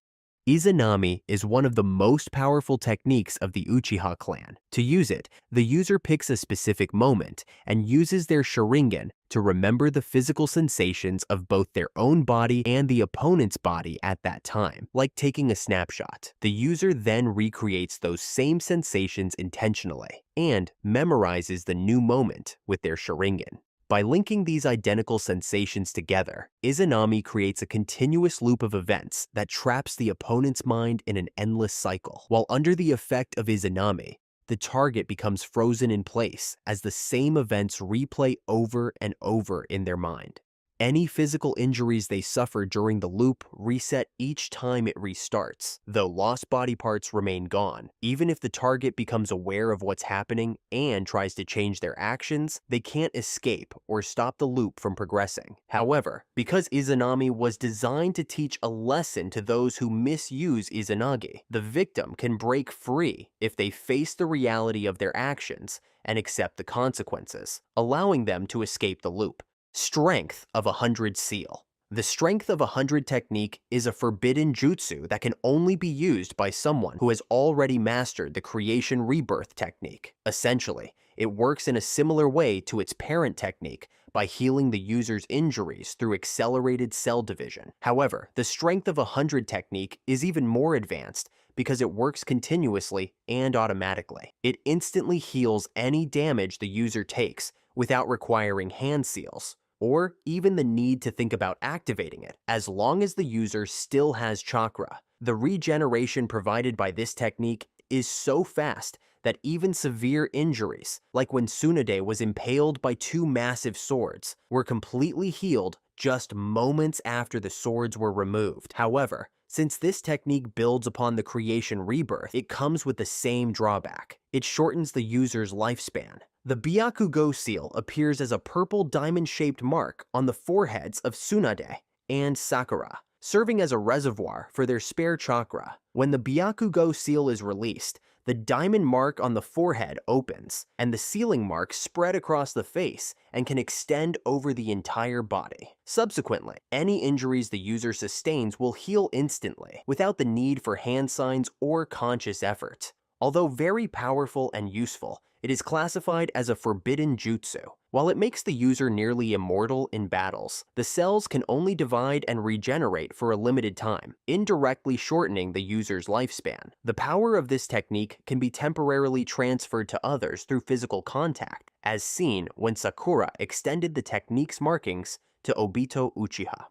Izanami is one of the most powerful techniques of the Uchiha clan. To use it, the user picks a specific moment and uses their Sharingan to remember the physical sensations of both their own body and the opponent's body at that time, like taking a snapshot. The user then recreates those same sensations intentionally and memorizes the new moment with their Sharingan. By linking these identical sensations together, Izanami creates a continuous loop of events that traps the opponent's mind in an endless cycle. While under the effect of Izanami, the target becomes frozen in place as the same events replay over and over in their mind. Any physical injuries they suffer during the loop reset each time it restarts, though lost body parts remain gone. Even if the target becomes aware of what's happening and tries to change their actions, they can't escape or stop the loop from progressing. However, because Izanami was designed to teach a lesson to those who misuse Izanagi, the victim can break free if they face the reality of their actions and accept the consequences, allowing them to escape the loop. Strength of 100 Seal. The Strength of 100 technique is a forbidden jutsu that can only be used by someone who has already mastered the creation rebirth technique. Essentially, it works in a similar way to its parent technique by healing the user's injuries through accelerated cell division. However, the Strength of 100 technique is even more advanced because it works continuously and automatically. It instantly heals any damage the user takes without requiring hand seals, or even the need to think about activating it, as long as the user still has chakra. The regeneration provided by this technique is so fast that even severe injuries, like when Tsunade was impaled by two massive swords, were completely healed just moments after the swords were removed. However, since this technique builds upon the creation rebirth, it comes with the same drawback. It shortens the user's lifespan. The Byakugo seal appears as a purple diamond-shaped mark on the foreheads of Tsunade and Sakura, serving as a reservoir for their spare chakra. When the Byakugo seal is released, the diamond mark on the forehead opens, and the sealing marks spread across the face and can extend over the entire body. Subsequently, any injuries the user sustains will heal instantly, without the need for hand signs or conscious effort. Although very powerful and useful, it is classified as a forbidden jutsu. While it makes the user nearly immortal in battles, the cells can only divide and regenerate for a limited time, indirectly shortening the user's lifespan. The power of this technique can be temporarily transferred to others through physical contact, as seen when Sakura extended the technique's markings to Obito Uchiha.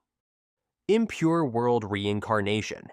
Impure World Reincarnation,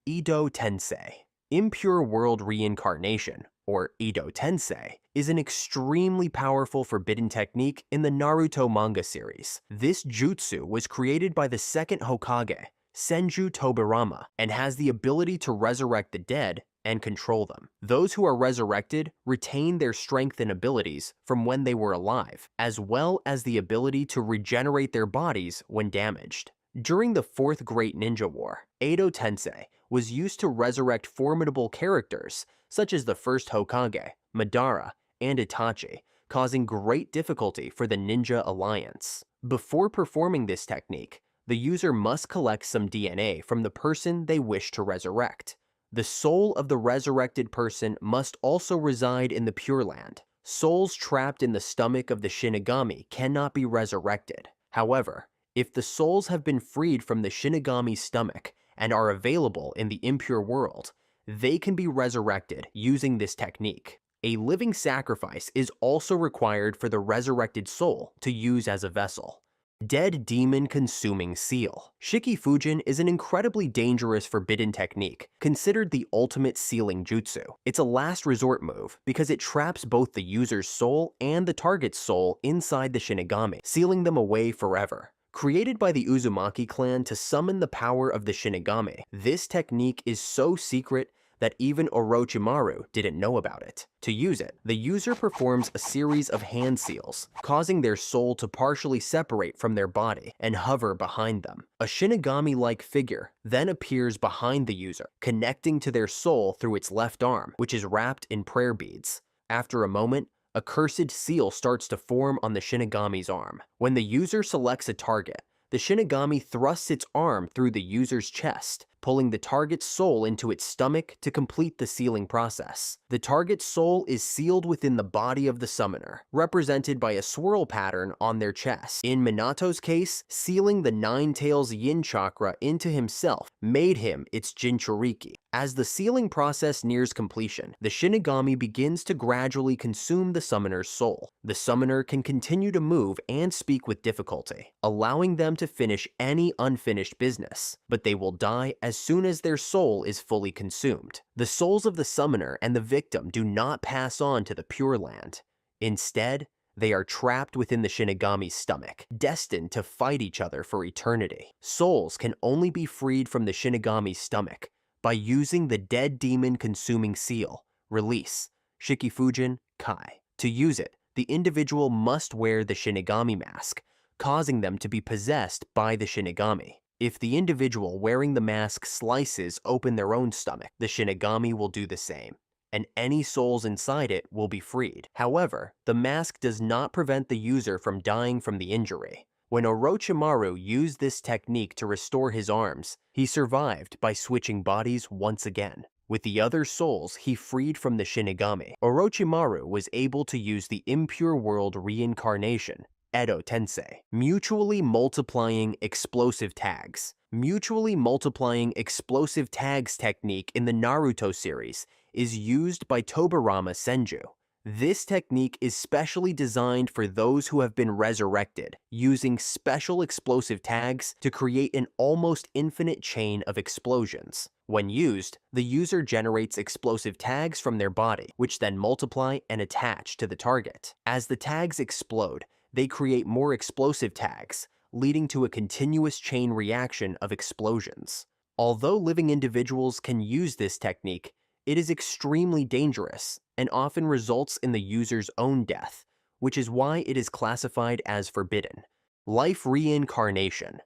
Edo Tensei. Impure World Reincarnation, or Edo Tensei, is an extremely powerful forbidden technique in the Naruto manga series. This jutsu was created by the second Hokage, Senju Tobirama, and has the ability to resurrect the dead and control them. Those who are resurrected retain their strength and abilities from when they were alive, as well as the ability to regenerate their bodies when damaged. During the Fourth Great Ninja War, Edo Tensei was used to resurrect formidable characters such as the first Hokage, Madara, and Itachi, causing great difficulty for the Ninja Alliance. Before performing this technique, the user must collect some DNA from the person they wish to resurrect. The soul of the resurrected person must also reside in the Pure Land. Souls trapped in the stomach of the Shinigami cannot be resurrected. However, if the souls have been freed from the Shinigami's stomach and are available in the impure world, they can be resurrected using this technique. A living sacrifice is also required for the resurrected soul to use as a vessel. Dead Demon Consuming Seal. Shikifujin is an incredibly dangerous forbidden technique, considered the ultimate sealing jutsu. It's a last resort move because it traps both the user's soul and the target's soul inside the Shinigami, sealing them away forever. Created by the Uzumaki clan to summon the power of the Shinigami, this technique is so secret that even Orochimaru didn't know about it. To use it, the user performs a series of hand seals, causing their soul to partially separate from their body and hover behind them. A Shinigami-like figure then appears behind the user, connecting to their soul through its left arm, which is wrapped in prayer beads. After a moment, a cursed seal starts to form on the Shinigami's arm. When the user selects a target, the Shinigami thrusts its arm through the user's chest, pulling the target's soul into its stomach to complete the sealing process. The target's soul is sealed within the body of the summoner, represented by a swirl pattern on their chest. In Minato's case, sealing the Nine Tails Yin chakra into himself made him its Jinchuriki. As the sealing process nears completion, the Shinigami begins to gradually consume the summoner's soul. The summoner can continue to move and speak with difficulty, allowing them to finish any unfinished business, but they will die as soon as their soul is fully consumed. The souls of the summoner and the victim do not pass on to the Pure Land. Instead, they are trapped within the Shinigami's stomach, destined to fight each other for eternity. Souls can only be freed from the Shinigami's stomach by using the Dead Demon Consuming Seal, release, Shikifujin Kai. To use it, the individual must wear the Shinigami mask, causing them to be possessed by the Shinigami. If the individual wearing the mask slices open their own stomach, the Shinigami will do the same, and any souls inside it will be freed. However, the mask does not prevent the user from dying from the injury. When Orochimaru used this technique to restore his arms, he survived by switching bodies once again. With the other souls he freed from the Shinigami, Orochimaru was able to use the Impure World reincarnation, Edo Tensei, mutually multiplying explosive tags. Mutually multiplying explosive tags technique in the Naruto series is used by Tobirama Senju. This technique is specially designed for those who have been resurrected, using special explosive tags to create an almost infinite chain of explosions. When used, the user generates explosive tags from their body, which then multiply and attach to the target. As the tags explode, they create more explosive tags, leading to a continuous chain reaction of explosions. Although living individuals can use this technique, it is extremely dangerous and often results in the user's own death, which is why it is classified as forbidden. Life reincarnation.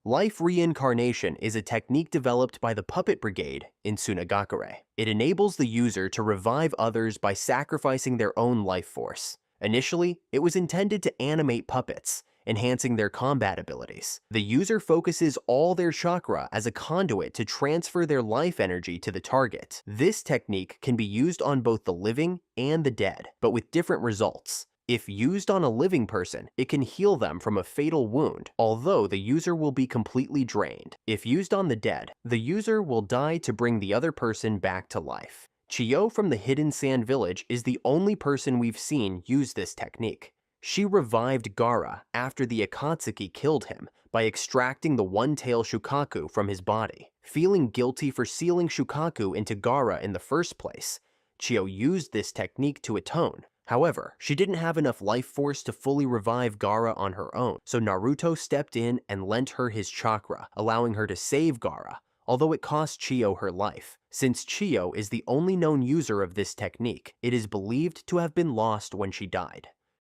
Life reincarnation is a technique developed by the Puppet Brigade in Tsunagakure. It enables the user to revive others by sacrificing their own life force. Initially, it was intended to animate puppets, enhancing their combat abilities. The user focuses all their chakra as a conduit to transfer their life energy to the target. This technique can be used on both the living and the dead, but with different results. If used on a living person, it can heal them from a fatal wound, although the user will be completely drained. If used on the dead, the user will die to bring the other person back to life. Chiyo from the Hidden Sand Village is the only person we've seen use this technique. She revived Gaara after the Akatsuki killed him by extracting the one-tail Shukaku from his body. Feeling guilty for sealing Shukaku into Gaara in the first place, Chiyo used this technique to atone. However, she didn't have enough life force to fully revive Gaara on her own, so Naruto stepped in and lent her his chakra, allowing her to save Gaara, although it cost Chiyo her life. Since Chiyo is the only known user of this technique, it is believed to have been lost when she died.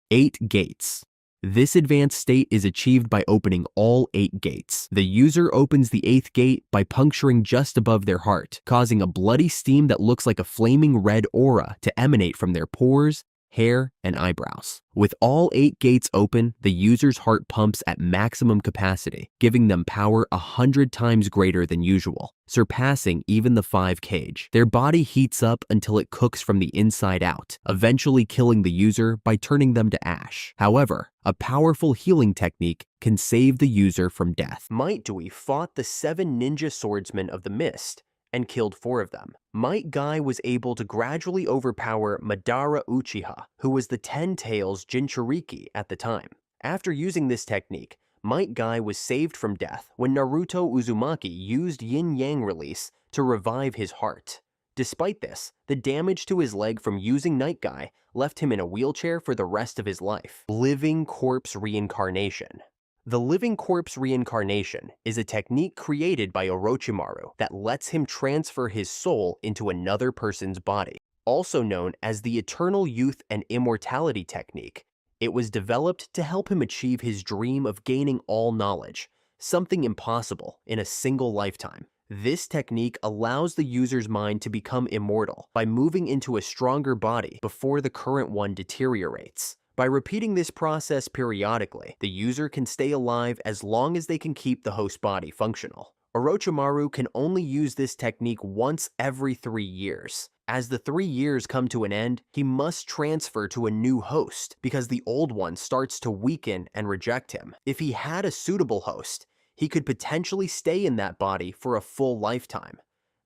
8 gates. This advanced state is achieved by opening all 8 gates. The user opens the 8th gate by puncturing just above their heart, causing a bloody steam that looks like a flaming red aura to emanate from their pores, hair, and eyebrows. With all 8 gates open, the user's heart pumps at maximum capacity, giving them power 100 times greater than usual, surpassing even the 5 cage. Their body heats up until it cooks from the inside out, eventually killing the user by turning them to ash. However, a powerful healing technique can save the user from death. Might Doi fought the 7 ninja swordsmen of the mist and killed 4 of them. Might Guy was able to gradually overpower Madara Uchiha, who was the 10 Tails Jinchuriki at the time. After using this technique, Might Guy was saved from death when Naruto Uzumaki used Yin-Yang release to revive his heart. Despite this, the damage to his leg from using Night Guy left him in a wheelchair for the rest of his life. Living corpse reincarnation. The living corpse reincarnation is a technique created by Orochimaru that lets him transfer his soul into another person's body. Also known as the Eternal Youth and Immortality technique, it was developed to help him achieve his dream of gaining all knowledge, something impossible in a single lifetime. This technique allows the user's mind to become immortal by moving into a stronger body before the current one deteriorates. By repeating this process periodically, the user can stay alive as long as they can keep the host body functional. Orochimaru can only use this technique once every 3 years. As the 3 years come to an end, he must transfer to a new host because the old one starts to weaken and reject him. If he had a suitable host, he could potentially stay in that body for a full lifetime.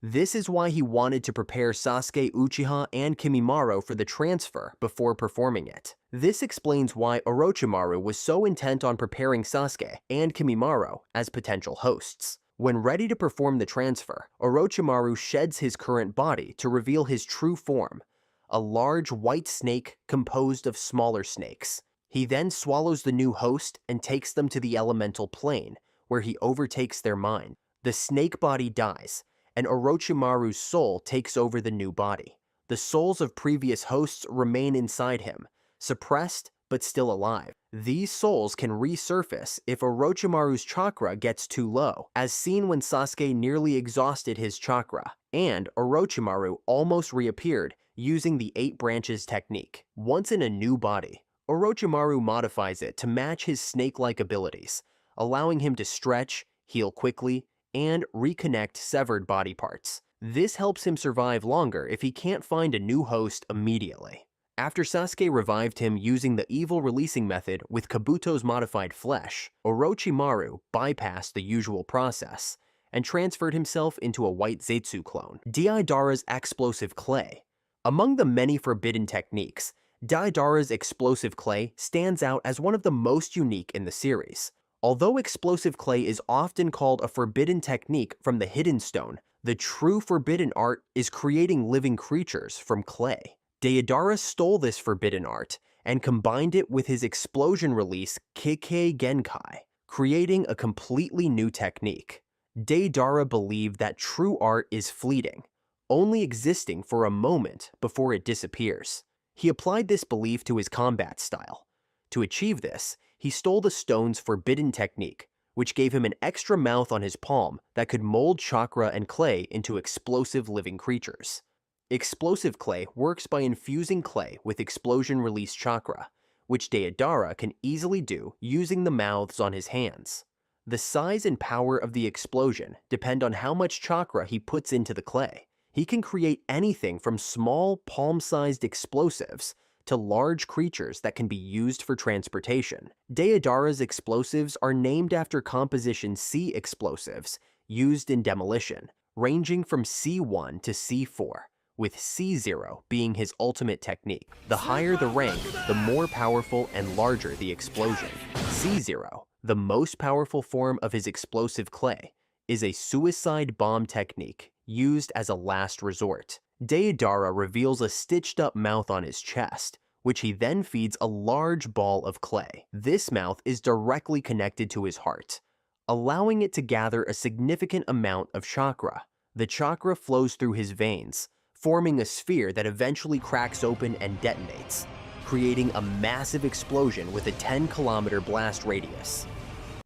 This is why he wanted to prepare Sasuke Uchiha and Kimimaro for the transfer before performing it. This explains why Orochimaru was so intent on preparing Sasuke and Kimimaro as potential hosts. When ready to perform the transfer, Orochimaru sheds his current body to reveal his true form, a large white snake composed of smaller snakes. He then swallows the new host and takes them to the elemental plane, where he overtakes their mind. The snake body dies, and Orochimaru's soul takes over the new body. The souls of previous hosts remain inside him, suppressed but still alive. These souls can resurface if Orochimaru's chakra gets too low, as seen when Sasuke nearly exhausted his chakra, and Orochimaru almost reappeared using the 8 branches technique. Once in a new body, Orochimaru modifies it to match his snake-like abilities, allowing him to stretch, heal quickly, and reconnect severed body parts. This helps him survive longer if he can't find a new host immediately. After Sasuke revived him using the evil releasing method with Kabuto's modified flesh, Orochimaru bypassed the usual process and transferred himself into a white Zetsu clone. Deidara's explosive clay. Among the many forbidden techniques, Deidara's explosive clay stands out as one of the most unique in the series. Although explosive clay is often called a forbidden technique from the hidden stone, the true forbidden art is creating living creatures from clay. Deidara stole this forbidden art and combined it with his explosion release Kekkei Genkai, creating a completely new technique. Deidara believed that true art is fleeting, only existing for a moment before it disappears. He applied this belief to his combat style. To achieve this, he stole the stone's forbidden technique, which gave him an extra mouth on his palm that could mold chakra and clay into explosive living creatures. Explosive clay works by infusing clay with explosion-release chakra, which Deidara can easily do using the mouths on his hands. The size and power of the explosion depend on how much chakra he puts into the clay. He can create anything from small, palm-sized explosives to large creatures that can be used for transportation. Deidara's explosives are named after composition C explosives used in demolition, ranging from C1 to C4, with C0 being his ultimate technique. The higher the rank, the more powerful and larger the explosion. C0, the most powerful form of his explosive clay, is a suicide bomb technique used as a last resort. Deidara reveals a stitched-up mouth on his chest, which he then feeds a large ball of clay. This mouth is directly connected to his heart, allowing it to gather a significant amount of chakra. The chakra flows through his veins, forming a sphere that eventually cracks open and detonates, creating a massive explosion with a 10-kilometer blast radius.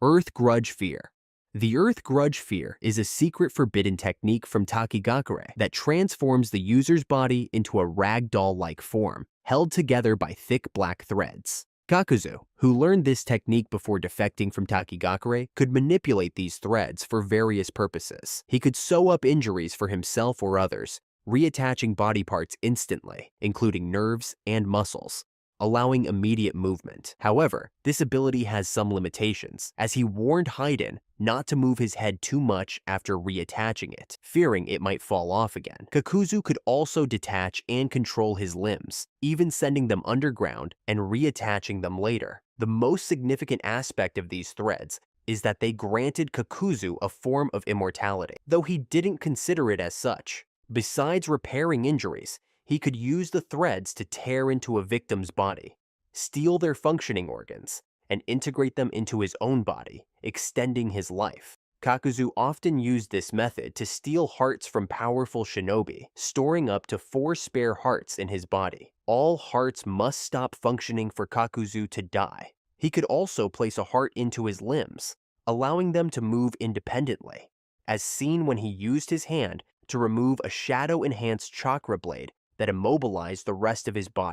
Earth Grudge Fear. The Earth Grudge Fear is a secret forbidden technique from Takigakure that transforms the user's body into a ragdoll-like form, held together by thick black threads. Kakuzu, who learned this technique before defecting from Takigakure, could manipulate these threads for various purposes. He could sew up injuries for himself or others, reattaching body parts instantly, including nerves and muscles, allowing immediate movement. However, this ability has some limitations, as he warned Haiden not to move his head too much after reattaching it, fearing it might fall off again. Kakuzu could also detach and control his limbs, even sending them underground and reattaching them later. The most significant aspect of these threads is that they granted Kakuzu a form of immortality, though he didn't consider it as such. Besides repairing injuries, he could use the threads to tear into a victim's body, steal their functioning organs, and integrate them into his own body, extending his life. Kakuzu often used this method to steal hearts from powerful shinobi, storing up to 4 spare hearts in his body. All hearts must stop functioning for Kakuzu to die. He could also place a heart into his limbs, allowing them to move independently, as seen when he used his hand to remove a shadow-enhanced chakra blade that immobilized the rest of his body.